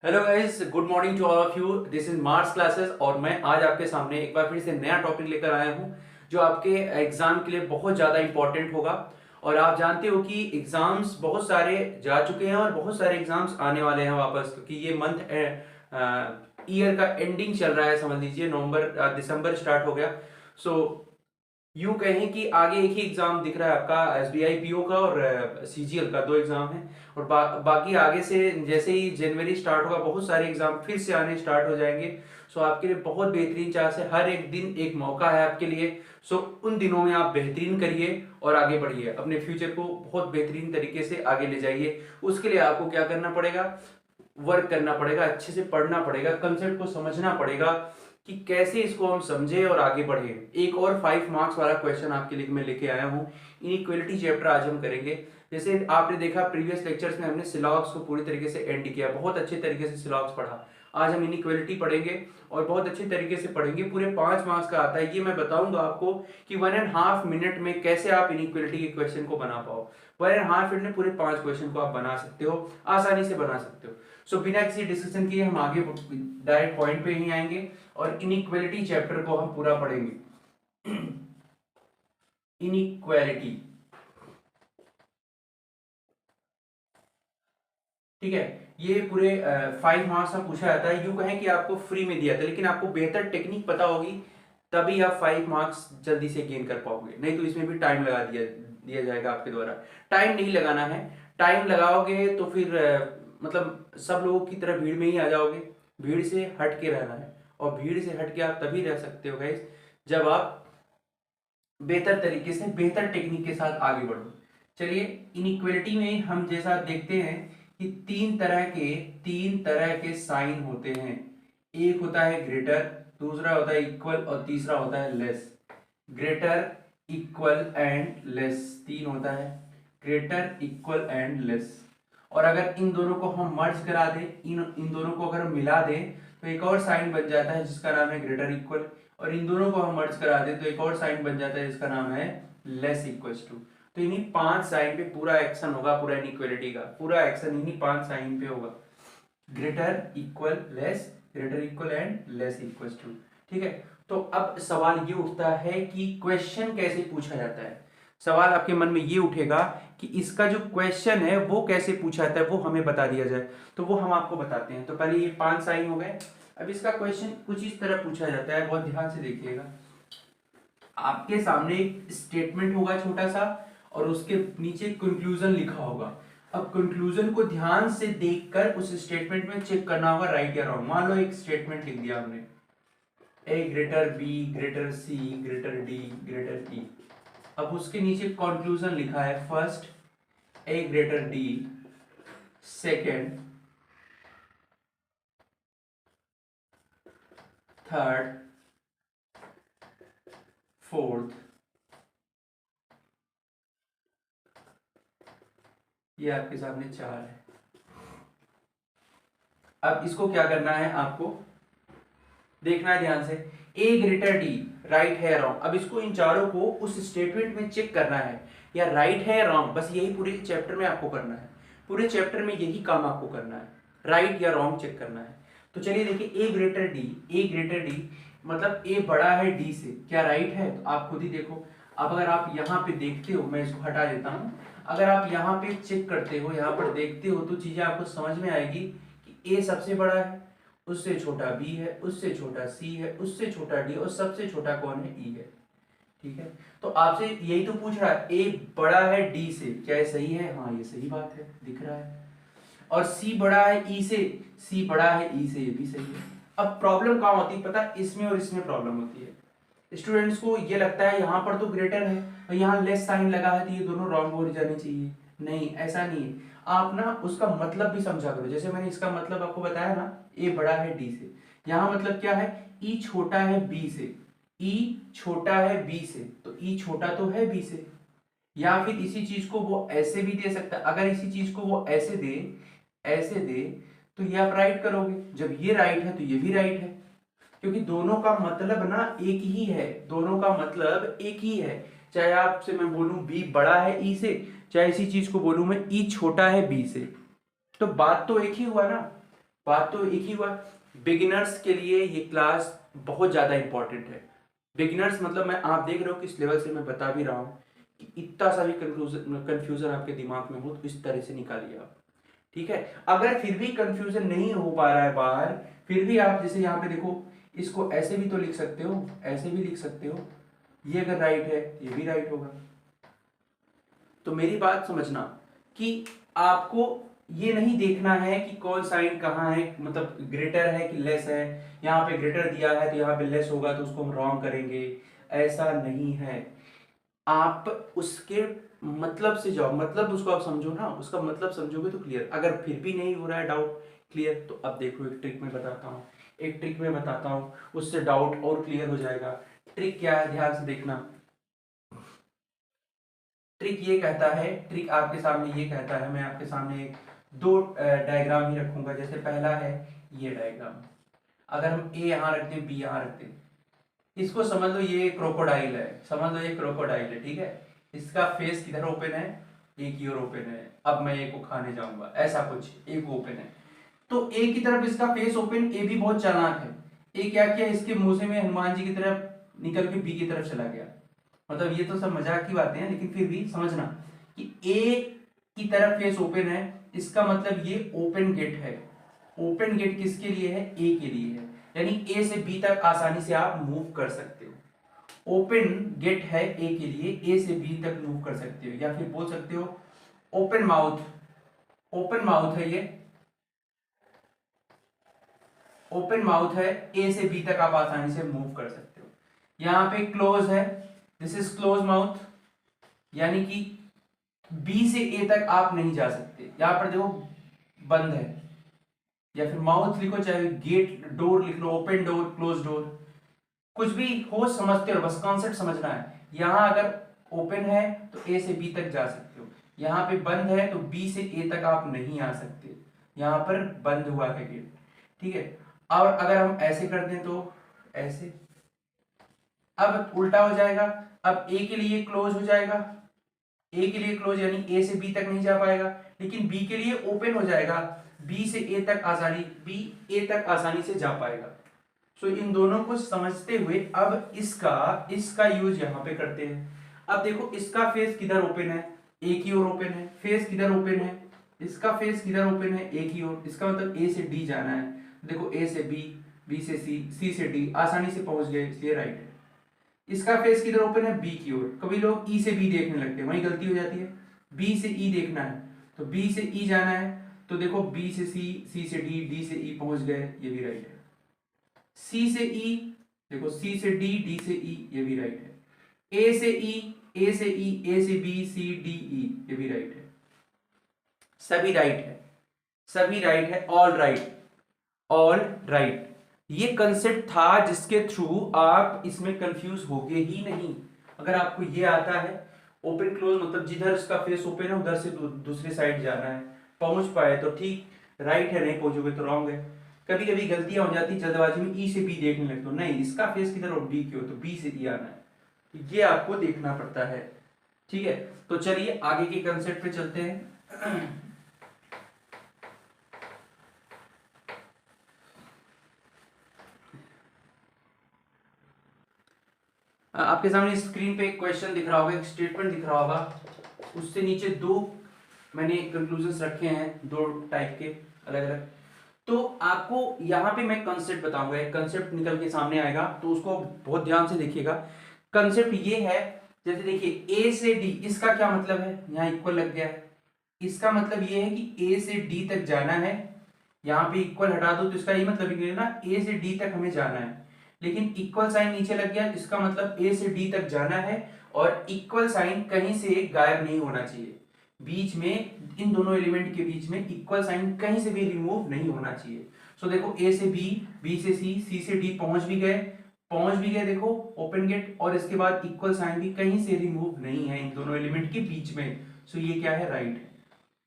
Hello guys, good morning to all of you. This is Mars classes और मैं आज आपके सामने एक बार फिर से नया टॉपिक लेकर आया हूं जो आपके एग्जाम के लिए बहुत ज़्यादा इंपॉर्टेंट होगा। और आप जानते हो कि एग्जाम्स बहुत सारे जा चुके हैं और बहुत सारे एग्जाम्स आने वाले हैं वापस, क्योंकि ये मंथ ईयर का एंडिंग चल रहा है। समझ लीजिए नवंबर दिसंबर स्टार्ट हो गया। सो यूं कहें कि आगे एक ही एग्जाम दिख रहा है आपका, एसबीआई पीओ का और सीजीएल का, दो एग्जाम है। और बाकी आगे से जैसे ही जनवरी स्टार्ट होगा बहुत सारे एग्जाम फिर से आने स्टार्ट हो जाएंगे। सो आपके लिए बहुत बेहतरीन चांस है, हर एक दिन एक मौका है आपके लिए। सो उन दिनों में आप बेहतरीन करिए और आगे बढ़िए, अपने फ्यूचर को बहुत बेहतरीन तरीके से आगे ले जाइए। उसके लिए आपको क्या करना पड़ेगा, वर्क करना पड़ेगा, अच्छे से पढ़ना पड़ेगा, कंसेप्ट को समझना पड़ेगा कि कैसे इसको हम समझे और आगे बढ़े। एक और 5 मार्क्स वाला क्वेश्चन आपके लिए मैं लेके आया हूँ। इनइक्वालिटी चैप्टर आज हम करेंगे। जैसे आपने देखा प्रीवियस लेक्चर्स में हमने सिलॉक्स को पूरी तरीके से एंड किया, बहुत अच्छे तरीके से सिलॉक्स पढ़ा। आज हम इनइक्वालिटी पढ़ेंगे और बहुत अच्छे तरीके से पढ़ेंगे। पूरे 5 मार्क्स का आता है, ये मैं बताऊंगा आपको कि 1.5 मिनट में कैसे आप इनइक्वालिटी के क्वेश्चन को बना पाओ। 1.5 मिनट में पूरे 5 क्वेश्चन को आप बना सकते हो, आसानी से बना सकते हो। सो बिना किसी डिस्कशन किए हम आगे डायरेक्ट पॉइंट पे ही आएंगे और इनइक्वालिटी चैप्टर को हम पूरा पढ़ेंगे। इनइक्वालिटी, ठीक है। ये पूरे 5 मार्क्स में पूछा जाता है। यूं कहें कि आपको फ्री में दिया था, लेकिन आपको बेहतर टेक्निक पता होगी तभी आप 5 मार्क्स जल्दी से गेन कर पाओगे, नहीं तो इसमें भी टाइम लगा दिया दिया जाएगा आपके द्वारा। टाइम नहीं लगाना है, टाइम लगाओगे तो फिर मतलब सब लोगों की तरह भीड़ में ही आ जाओगे। भीड़ से हट के रहना है, और भीड़ से हट के आप तभी रह सकते हो गाइस जब आप बेहतर तरीके से बेहतर टेक्निक के साथ आगे बढ़ो। चलिए, इनइक्वालिटी में हम जैसा देखते हैं कि तीन तरह के साइन होते हैं। एक होता है ग्रेटर, दूसरा होता है इक्वल और तीसरा होता है less. Greater, equal and less, तीन होता है, ग्रेटर, इक्वल एंड लेस। और अगर इन दोनों को हम मर्ज करा दें, इन दोनों को अगर मिला दें तो एक और साइन बन जाता है जिसका नाम है ग्रेटर इक्वल। और इन दोनों को हम मर्ज करा दें तो एक और साइन बन जाता है जिसका नाम है लेस इक्वल्स टू। तो इन्हीं 5 साइन पे पूरा एक्शन होगा, पूरा इनइक्वालिटी का पूरा एक्शन इन्हीं 5 साइन पे होगा। Greater, equal, less, greater equal and less equals to. ठीक है। तो अब सवाल ये उठता है कि क्वेश्चन कैसे पूछा जाता है। सवाल आपके मन में ये उठेगा कि इसका जो क्वेश्चन है वो कैसे पूछा जाता है, वो हमें बता दिया जाए। तो वो हम आपको बताते हैं। तो पहले ये 5 साइन हो गए। अब इसका क्वेश्चन कुछ इस तरह पूछा जाता है, बहुत ध्यान से देखिएगा। आपके सामने एक स्टेटमेंट होगा छोटा सा और उसके नीचे कंक्लूजन लिखा होगा। अब कंक्लूजन को ध्यान से देखकर उस स्टेटमेंट में चेक करना होगा राइट या रॉन्ग। मान लो एक स्टेटमेंट लिख दिया हमने, A greater B, greater C, greater D, greater E. अब उसके नीचे कंक्लूजन लिखा है, first A greater D, second, third, fourth. ये आपके सामने 4 है। अब इसको क्या करना है, आपको देखना है ध्यान से। ए ग्रेटर डी राइट है या रॉन्ग। अब इसको इन चारों को उस स्टेटमेंट में चेक करना है, या राइट है या रॉन्ग। बस यही पूरे चैप्टर में आपको करना है, पूरे चैप्टर में यही काम आपको करना है, राइट या रॉन्ग चेक करना है। तो चलिए देखिए, ए ग्रेटर डी, ए ग्रेटर डी मतलब ए बड़ा है डी से, क्या राइट है? तो आप खुद ही देखो। अब अगर आप यहाँ पे देखते हो, मैं इसको हटा देता हूँ। अगर आप यहाँ पे चेक करते हो, यहाँ पर देखते हो, तो चीजें आपको समझ में आएगी कि ए सबसे बड़ा है, उससे छोटा बी है, उससे छोटा सी है, उससे छोटा डी, और सबसे छोटा कौन है? ई है। ठीक है। तो आपसे यही तो पूछ रहा है, ए बड़ा है डी से, क्या ये सही है? हाँ, ये सही बात है, दिख रहा है। और सी बड़ा है ई से, सी बड़ा है ई से, ये भी सही है। अब प्रॉब्लम कहाँ होती है पता है? इसमें और इसमें प्रॉब्लम होती है। स्टूडेंट्स को ये लगता है यहाँ पर तो ग्रेटर है और यहाँ लेस साइन लगा है, तो ये दोनों रॉन्ग हो जाने चाहिए। नहीं, ऐसा नहीं है। आप ना उसका मतलब भी समझा करो। जैसे मैंने इसका मतलब आपको बताया ना, ए बड़ा है डी से, यहाँ मतलब क्या है? ई छोटा है बी से, ई छोटा है बी से, तो ई छोटा तो है बी से। या फिर इसी चीज को वो ऐसे भी दे सकता है। अगर इसी चीज को वो ऐसे दे, ऐसे दे, तो ये आप राइट करोगे। जब ये राइट है तो ये भी राइट है, क्योंकि दोनों का मतलब ना एक ही है, दोनों का मतलब एक ही है। चाहे आपसे मैं बोलूं बी बड़ा है ई से, चाहे इसी चीज को बोलूं मैं ई छोटा है बी से, तो बात तो एक ही हुआ ना। बात तो एक ही हुआ। बिगिनर्स के लिए ये क्लास बहुत ज़्यादा इंपॉर्टेंट है। बिगिनर्स मतलब मैं, आप देख रहे हो किस लेवल से मैं बता भी रहा हूँ कि इतना सा भी कंफ्यूजन आपके दिमाग में हो तो इस तरह से निकालिए आप, ठीक है। अगर फिर भी कंफ्यूजन नहीं हो पा रहा है बाहर, फिर भी आप जैसे यहाँ पे देखो, इसको ऐसे भी तो लिख सकते हो, ऐसे भी लिख सकते हो, ये अगर राइट है ये भी राइट होगा। तो मेरी बात समझना कि आपको ये नहीं देखना है कि कौन साइन कहाँ है, मतलब ग्रेटर है कि लेस है। यहाँ पे ग्रेटर दिया है तो यहाँ पे लेस होगा तो उसको हम रॉन्ग करेंगे, ऐसा नहीं है। आप उसके मतलब से जाओ, मतलब उसको आप समझो ना, उसका मतलब समझोगे तो क्लियर। अगर फिर भी नहीं हो रहा है डाउट क्लियर, तो अब देखो एक ट्रिक में बताता हूँ, एक ट्रिक में बताता हूँ, उससे डाउट और क्लियर हो जाएगा। ट्रिक क्या है, ध्यान से देखना। ट्रिक ये कहता है, ट्रिक आपके सामने ये कहता है, मैं आपके सामने एक दो डायग्राम ही रखूंगा। जैसे पहला है ये डायग्राम, अगर हम ए यहाँ रखते हैं बी यहाँ रखते हैं, इसको समझ लो ये क्रोकोडाइल है, समझ लो ये क्रोकोडाइल है, ठीक है। इसका फेस किधर ओपन है, एक ही ओर ओपन है। अब मैं ए को खाने जाऊंगा, ऐसा कुछ, एक ओपन है तो ए की तरफ इसका फेस ओपन। ए भी बहुत चालाक है, ए क्या किया, इसके मुंह से में हनुमान जी की तरफ निकल के बी की तरफ चला गया। मतलब ये तो सब मजाक की बातें हैं, लेकिन फिर भी समझना कि ए की तरफ फेस ओपन है, इसका मतलब ये ओपन गेट है। ओपन गेट किसके लिए है, ए के लिए है, यानी ए से बी तक आसानी से आप मूव कर सकते हो। ओपन गेट है ए के लिए, ए से बी तक मूव कर सकते हो, या फिर बोल सकते हो ओपन माउथ, ओपन माउथ है ये, ओपन माउथ है, ए से बी तक आप आसानी से मूव कर सकते हो। यहां पे क्लोज है, दिस इज क्लोज माउथ, यानी कि बी से ए तक आप नहीं जा सकते। यहां पर देखो बंद है, या फिर माउथ लिखो, चाहे गेट डोर लिख लो, ओपन डोर क्लोज डोर, कुछ भी हो, समझते हो, बस कॉन्सेप्ट समझना है। यहां अगर ओपन है तो ए से बी तक जा सकते हो, यहां पे बंद है तो बी से ए तक आप नहीं आ सकते, यहां पर बंद हुआ है गेट, ठीक है। और अगर हम ऐसे कर दें तो ऐसे, अब उल्टा हो जाएगा। अब ए के लिए क्लोज हो जाएगा, ए के लिए क्लोज यानी ए से बी तक नहीं जा पाएगा, लेकिन बी के लिए ओपन हो जाएगा, बी से ए तक आसानी, बी ए तक आसानी से जा पाएगा। सो इन दोनों को समझते हुए अब इसका इसका यूज यहां पे करते हैं। अब देखो इसका फेस किधर ओपन है, एक ही ओर ओपन है, फेस किधर ओपन है, इसका फेस किधर ओपन है, एक ही ओर, इसका मतलब ए से डी जाना है। देखो ए से बी, बी से सी, सी से डी, आसानी से पहुंच गए, इसलिए राइट है। इसका फेस किधर ओपन है, बी की ओर। कभी लोग ई से बी देखने लगते हैं, वहीं गलती हो जाती है। बी से ई देखना है तो बी से ई जाना है, तो देखो बी से सी, सी से डी, डी से ई पहुंच गए, ये भी राइट है। सी से ई, देखो सी से डी, डी से ई, ये भी राइट है। ए से ई, ए से ई, ए से बी, सी डी ई, ये भी राइट है। सभी राइट है, सभी राइट है, ऑल राइट, ऑल राइट। ये कंसेप्ट था जिसके थ्रू आप इसमें कंफ्यूज होगे ही नहीं। अगर आपको ये आता है, ओपन क्लोज मतलब जिधर उसका फेस ओपन है उधर से दूसरी साइड जाना है, पहुंच पाए तो ठीक, राइट है, नहीं पहुंचोगे तो रॉन्ग है। कभी कभी गलतियां हो जाती जल्दबाजी में, ई से बी देखने लगते हो, नहीं इसका फेस किधर हो, बी की हो, तो बी से ई आना है, तो ये आपको देखना पड़ता है, ठीक है। तो चलिए आगे के कंसेप्ट पे चलते हैं। आपके सामने स्क्रीन पे एक क्वेश्चन दिख रहा होगा, एक स्टेटमेंट दिख रहा होगा, उससे नीचे दो मैंने कंक्लूजन्स रखे हैं, दो टाइप के अलग अलग। तो आपको यहाँ पे मैं कंसेप्ट बताऊंगा, एक कंसेप्ट निकल के सामने आएगा, तो उसको बहुत ध्यान से देखिएगा। कंसेप्ट ये है, जैसे देखिए ए से डी, इसका क्या मतलब है, यहाँ इक्वल लग गया है, इसका मतलब ये है कि ए से डी तक जाना है। यहाँ पे इक्वल हटा दो तो इसका ये मतलब है ना, ए से डी तक हमें जाना है, लेकिन इक्वल साइन नीचे लग गया, इसका मतलब ए से डी तक जाना है, और इक्वल साइन कहीं से गायब नहीं होना चाहिए, बीच में इन दोनों एलिमेंट के बीच में इक्वल साइन कहीं से भी रिमूव नहीं होना चाहिए। सो देखो ए से बी, बी से सी, सी से डी पहुंच भी गए, पहुंच भी गए, देखो ओपन गेट, और इसके बाद इक्वल साइन भी कहीं से रिमूव नहीं है इन दोनों एलिमेंट के बीच में। सो ये क्या है, राइट है।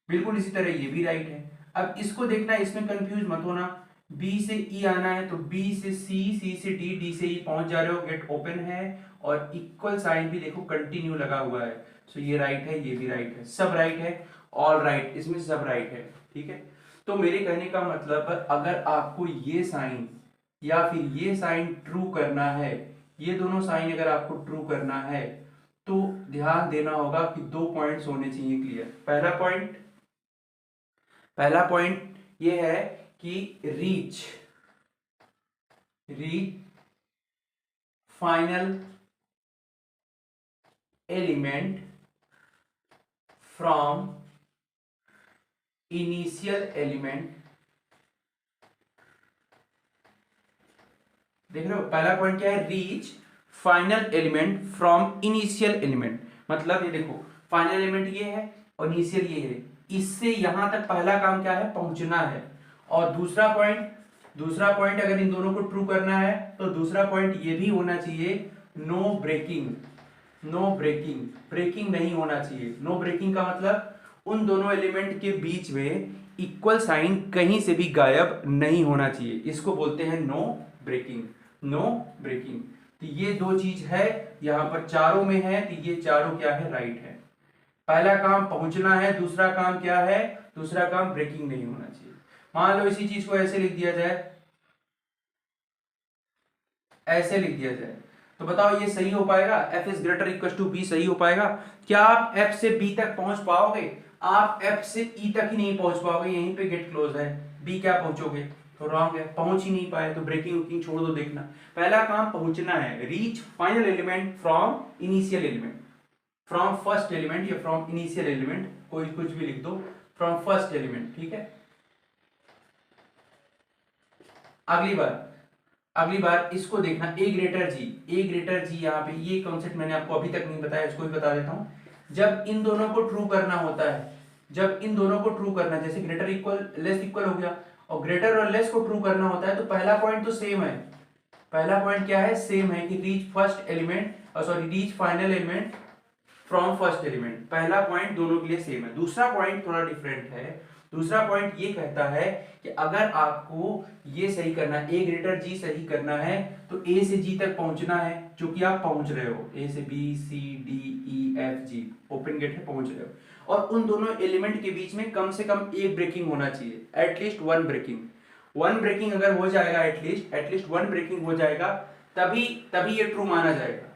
बिल्कुल इसी तरह ये भी राइट है। अब इसको देखना है, इसमें कंफ्यूज मत होना, बी से ई आना है तो बी से सी, सी से डी, डी से ई पहुंच जा रहे हो, गेट ओपन है, और इक्वल साइन भी देखो कंटिन्यू लगा हुआ है। सो ये राइट है, ये भी राइट है, सब राइट है, ऑल राइट, इसमें सब राइट है, ठीक है। तो मेरे कहने का मतलब अगर आपको ये साइन या फिर ये साइन ट्रू करना है, ये दोनों साइन अगर आपको ट्रू करना है तो ध्यान देना होगा कि 2 पॉइंट्स होने चाहिए क्लियर। पहला पॉइंट ये है कि reach final element from initial element. देख रहे हो, पहला पॉइंट क्या है, reach final element from initial element. मतलब ये देखो, फाइनल एलिमेंट ये है और इनिशियल ये है, इससे यहां तक पहला काम क्या है, पहुंचना है। और दूसरा पॉइंट अगर इन दोनों को ट्रू करना है तो दूसरा पॉइंट ये भी होना चाहिए, नो ब्रेकिंग नहीं होना चाहिए। नो ब्रेकिंग का मतलब उन दोनों एलिमेंट के बीच में इक्वल साइन कहीं से भी गायब नहीं होना चाहिए, इसको बोलते हैं नो ब्रेकिंग। तो ये दो चीज है, यहां पर चारों में है, तो ये चारों क्या है, राइट है। पहला काम पहुंचना है, दूसरा काम क्या है, दूसरा काम ब्रेकिंग नहीं होना चाहिए। मान लो इसी चीज को ऐसे लिख दिया जाए, तो बताओ ये सही हो पाएगा, f is greater equal to b सही हो पाएगा? क्या आप f से b तक पहुंच पाओगे? आप f से e तक ही नहीं पहुंच पाओगे, यहीं पे गेट क्लोज है, b क्या पहुंचोगे? तो रॉन्ग है, पहुंच ही नहीं पाए, तो ब्रेकिंग वुकिंग छोड़ दो। देखना, पहला काम पहुंचना है, reach final element from initial element, from first element या फ्रॉम इनिशियल एलिमेंट, कोई कुछ भी लिख दो, फ्रॉम फर्स्ट एलिमेंट, ठीक है। अगली बार इसको देखना, ए ग्रेटर जी, यहाँ पे ये कॉन्सेप्ट मैंने आपको अभी तक नहीं बताया, इसको भी बता देता हूं। जब इन दोनों को ट्रू करना होता है, जैसे ग्रेटर इक्वल लेस इक्वल हो गया, और ग्रेटर और लेस को ट्रू करना होता है, तो पहला पॉइंट तो सेम है। पहला पॉइंट क्या है, सेम है कि reach final element from first element, पहला पॉइंट दोनों के लिए सेम है। दूसरा पॉइंट थोड़ा डिफरेंट है, दूसरा पॉइंट ये कहता है कि अगर आपको ये सही करना है, ए ग्रेटर जी सही करना है, तो ए से जी तक पहुंचना है, जो कि आप पहुंच रहे हो, ए से B C D E F G, open gate है, पहुंच रहे हो। और उन दोनों एलिमेंट के बीच में कम से कम एक ब्रेकिंग होना चाहिए, एटलीस्ट वन ब्रेकिंग अगर हो जाएगा, एटलीस्ट वन ब्रेकिंग हो जाएगा, तभी ये ट्रू माना जाएगा,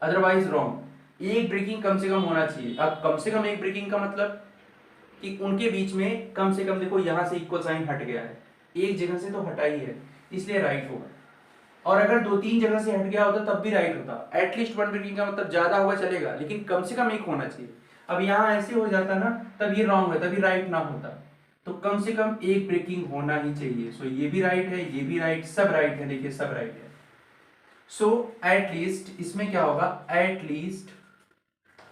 अदरवाइज रॉन्ग। एक ब्रेकिंग कम से कम होना चाहिए। अब कम से कम एक ब्रेकिंग का मतलब कि उनके बीच में कम से कम, देखो यहां से इक्वल साइन हट गया है, एक जगह से तो हटा ही है, इसलिए राइट होगा। और अगर 2-3 जगह से हट गया होता तब भी राइट होता। एटलीस्ट वन ब्रेकिंग का मतलब ज्यादा हुआ चलेगा, लेकिन कम से कम एक होना चाहिए। अब यहाँ ऐसे हो जाता ना, तब ये रॉन्ग है, तभी राइट ना होता। तो कम से कम एक ब्रेकिंग होना ही चाहिए। सो ये भी राइट है, ये भी राइट, सब राइट है, देखिए सब राइट है। सो एटलीस्ट इसमें क्या होगा, एटलीस्ट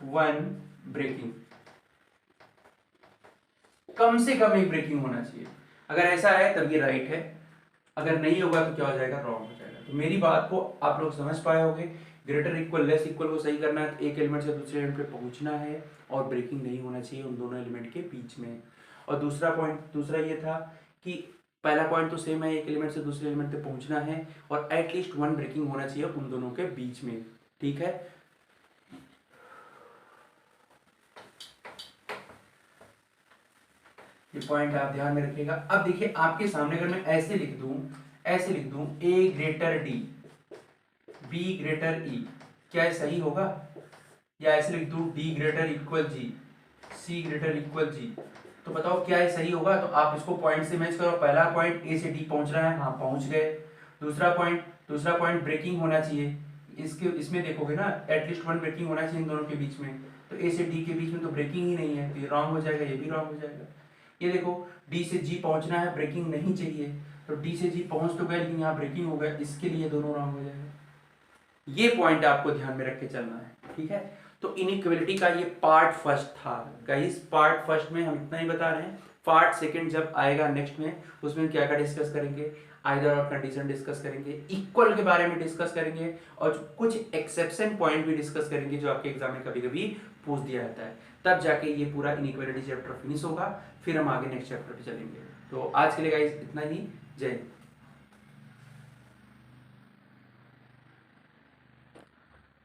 वन ब्रेकिंग, कम से कम एक ब्रेकिंग होना चाहिए। अगर ऐसा है तब ये राइट है, अगर नहीं होगा तो क्या हो जाएगा, रॉन्ग हो जाएगा। तो मेरी बात को आप लोग समझ पाए होंगे, ग्रेटर इक्वल लेस इक्वल को सही करना है तो एक एलिमेंट से दूसरे एलिमेंट पे पहुंचना है, और ब्रेकिंग नहीं होना चाहिए उन दोनों एलिमेंट के बीच में। और दूसरा ये था कि पहला पॉइंट तो सेम है, एक एलिमेंट से दूसरे एलिमेंट पे पहुंचना है, और एटलीस्ट वन ब्रेकिंग होना चाहिए उन दोनों के बीच में, ठीक है। ये पॉइंट आप ध्यान में रखिएगा। अब देखिए आपके सामने अगर मैं ऐसे लिख दूं ए ग्रेटर डी, बी ग्रेटर ई, क्या ये सही होगा? या ऐसे लिख दूं डी ग्रेटर इक्वल जी, सी ग्रेटर इक्वल जी, तो बताओ क्या ये सही होगा? तो आप इसको पॉइंट से मैच करो। पहला पॉइंट ए से डी पहुंच रहा है, हाँ पहुंच गए। दूसरा पॉइंट ब्रेकिंग होना चाहिए, इसमें देखोगे ना, एटलीस्ट वन ब्रेकिंग होना चाहिए इन दोनों के बीच में, तो ए से डी के बीच में तो ब्रेकिंग ही नहीं है, तो ये रॉन्ग हो जाएगा, ये भी रॉन्ग हो जाएगा। ये देखो डी से जी पहुंचना है, ब्रेकिंग नहीं चाहिए, तो डी से जी पहुंच तो गए लेकिन यहाँ ब्रेकिंग हो गया, इसके लिए दोनों रॉन्ग हो जाएगा। ये पॉइंट आपको ध्यान में रख के चलना है, ठीक है। तो इनइक्वालिटी का ये पार्ट फर्स्ट था गाइस। पार्ट फर्स्ट में हम इतना ही बता रहे हैं, पार्ट सेकंड जब आएगा नेक्स्ट में, उसमें क्या क्या डिस्कस करेंगे, आइदर और कंडीशन डिस्कस करेंगे, इक्वल के बारे में डिस्कस करेंगे, और कुछ एक्सेप्शन पॉइंट भी डिस्कस करेंगे जो आपके एग्जाम में कभी कभी पूछ दिया जाता है। तब जाके ये पूरा इनइक्वालिटी चैप्टर फिनिश होगा, फिर हम आगे नेक्स्ट चैप्टर पे चलेंगे। तो आज के लिए गाइस इतना ही, जय हिंद।